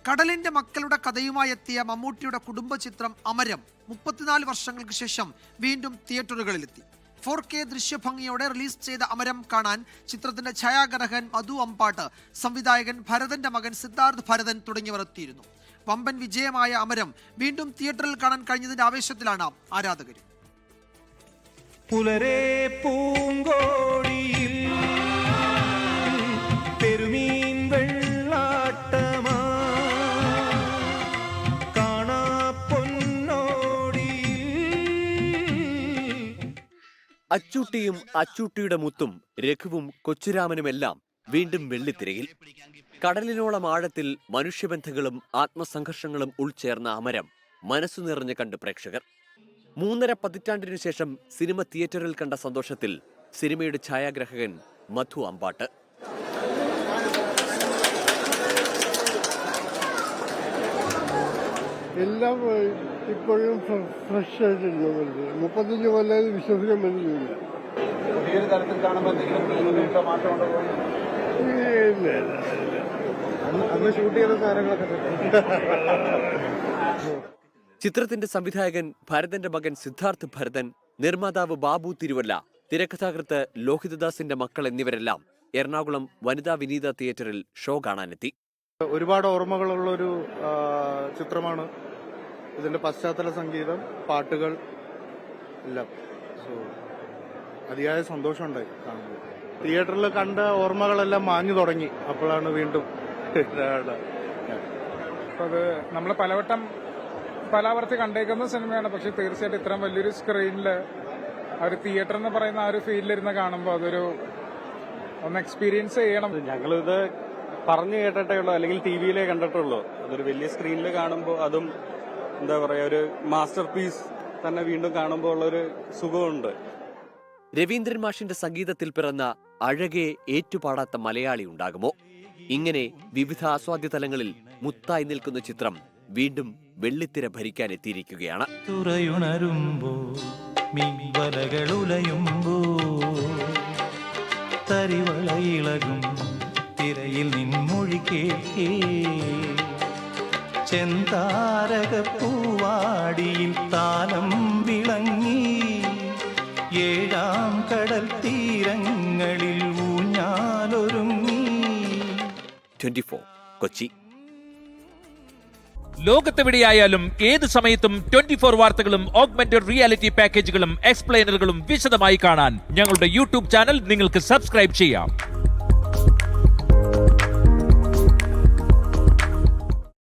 കടലിന്റെ മക്കളുടെ കഥയുമായി എത്തിയ മമ്മൂട്ടിയുടെ കുടുംബ ചിത്രം അമരം 34 വർഷങ്ങൾക്ക് ശേഷം വീണ്ടും തിയേറ്ററുകളിലെത്തി. 4K ദൃശ്യഭംഗിയോടെ റിലീസ് ചെയ്ത അമരം കാണാൻ ചിത്രത്തിന്റെ ഛായാഗ്രഹകൻ മധു അമ്പാട്ട്, സംവിധായകൻ ഭരതന്റെ മകൻ സിദ്ധാർത്ഥ് ഭരതൻ തുടങ്ങിയവർ എത്തിയിരുന്നു. വമ്പൻ വിജയമായ അമരം വീണ്ടും തിയേറ്ററിൽ കാണാൻ കഴിഞ്ഞതിന്റെ ആവേശത്തിലാണ് ആരാധകർ. പുലരേ പൂങ്കോടിയിൽ പെരുമീൻ വെള്ളാട്ടമാ കാണാ പൊന്നോടിയിൽ. അച്ചൂട്ടിയും അച്ചൂട്ടിയുടെ മുത്തും രഘുവും കൊച്ചുരാമനുമെല്ലാം വീണ്ടും വെള്ളിത്തിരയിൽ. കടലിനോളം ആഴത്തിൽ മനുഷ്യബന്ധങ്ങളും ആത്മസംഘർഷങ്ങളും ഉൾച്ചേർന്ന അമരം മനസ്സു നിറഞ്ഞു കണ്ട് പ്രേക്ഷകർ. 3.5 പതിറ്റാണ്ടിനു ശേഷം സിനിമ തിയേറ്ററിൽ കണ്ട സന്തോഷത്തിൽ സിനിമയുടെ ഛായാഗ്രഹകൻ മധു അമ്പാട്ട്. എല്ലാം ഇപ്പോഴും ഫ്രഷ് ആയിട്ടുണ്ട്. 35 കൊല്ലം വിശ്വസിക്കാൻ പറ്റുന്നില്ല. പുതിയൊരു തരത്തിൽ കാണുമ്പോൾ അന്ന് ഷൂട്ട് ചെയ്ത സാധനങ്ങളൊക്കെ ചിത്രത്തിന്റെ സംവിധായകൻ ഭരതന്റെ മകൻ സിദ്ധാർത്ഥ് ഭരതൻ, നിർമ്മാതാവ് ബാബു തിരുവല്ല, തിരക്കഥാകൃത്ത് ലോഹിതദാസിന്റെ മക്കൾ എന്നിവരെല്ലാം എറണാകുളം വനിതാ വിനീത തിയേറ്ററിൽ ഷോ കാണാനെത്തി. ഒരുപാട് ഓർമ്മകളുള്ളൊരു ചിത്രമാണ്. ഇതിന്റെ പശ്ചാത്തല സംഗീതം, പാട്ടുകൾ എല്ലാം അതിയായ സന്തോഷമുണ്ടായി കാണുമ്പോൾ. തിയേറ്ററിൽ കണ്ട ഓർമ്മകളെല്ലാം മാഞ്ഞു തുടങ്ങി. അപ്പോഴാണ് വീണ്ടും അത് നമ്മൾ പലവട്ടം പലാവർത്തി കണ്ടേക്കുന്ന സിനിമയാണ്. പക്ഷെ തീർച്ചയായിട്ടും ഇത്രയും വലിയൊരു സ്ക്രീനിൽ ഒരു തിയേറ്റർ എന്ന് പറയുന്ന ആ ഒരു ഫീൽഡിലിരുന്ന് കാണുമ്പോൾ അതൊരു ഒന്ന് എക്സ്പീരിയൻസ് ചെയ്യണം. ഞങ്ങളിത് പറഞ്ഞു കേട്ടിട്ടേ ഉള്ളൂ, അല്ലെങ്കിൽ ടി വിയിലേ കണ്ടിട്ടുള്ളൂ. അതൊരു വലിയ സ്ക്രീനിൽ കാണുമ്പോൾ അതും എന്താ പറയാ, ഒരു മാസ്റ്റർ പീസ് തന്നെ വീണ്ടും കാണുമ്പോൾ ഉള്ളൊരു സുഖമുണ്ട്. രവീന്ദ്രൻ മാഷിന്റെ സംഗീതത്തിൽ പിറന്ന അഴകെ ഏറ്റുപാടാത്ത മലയാളി ഉണ്ടാകുമോ? ഇങ്ങനെ വിവിധ ആസ്വാദ്യ തലങ്ങളിൽ മുത്തായി നിൽക്കുന്ന ചിത്രം വീണ്ടും വെള്ളിത്തിര ഭരിക്കാനെത്തിയിരിക്കുകയാണ്. തുറയുണരുമ്പോ മിൻവലകളുലയുമ്പോ തരിവളയിളകും തിരയിൽ നിൻമൊഴി കേൾക്കേ ചെന്താരക പൂവാടിയിൽ താലം വിളങ്ങി ഏഴാം കടൽ തീരങ്ങളിൽ ഊഞ്ഞാലൊരുങ്ങി. 24 കൊച്ചി. ലോകത്തെവിടെയായാലും ഏത് സമയത്തും 24 വാർത്തകളും ഓഗ്മെന്റഡ് റിയാലിറ്റി പാക്കേജുകളും എക്സ്പ്ലെയിനറുകളും വിശദമായി കാണാൻ ഞങ്ങളുടെ യൂട്യൂബ് ചാനൽ നിങ്ങൾക്ക് സബ്സ്ക്രൈബ് ചെയ്യാം.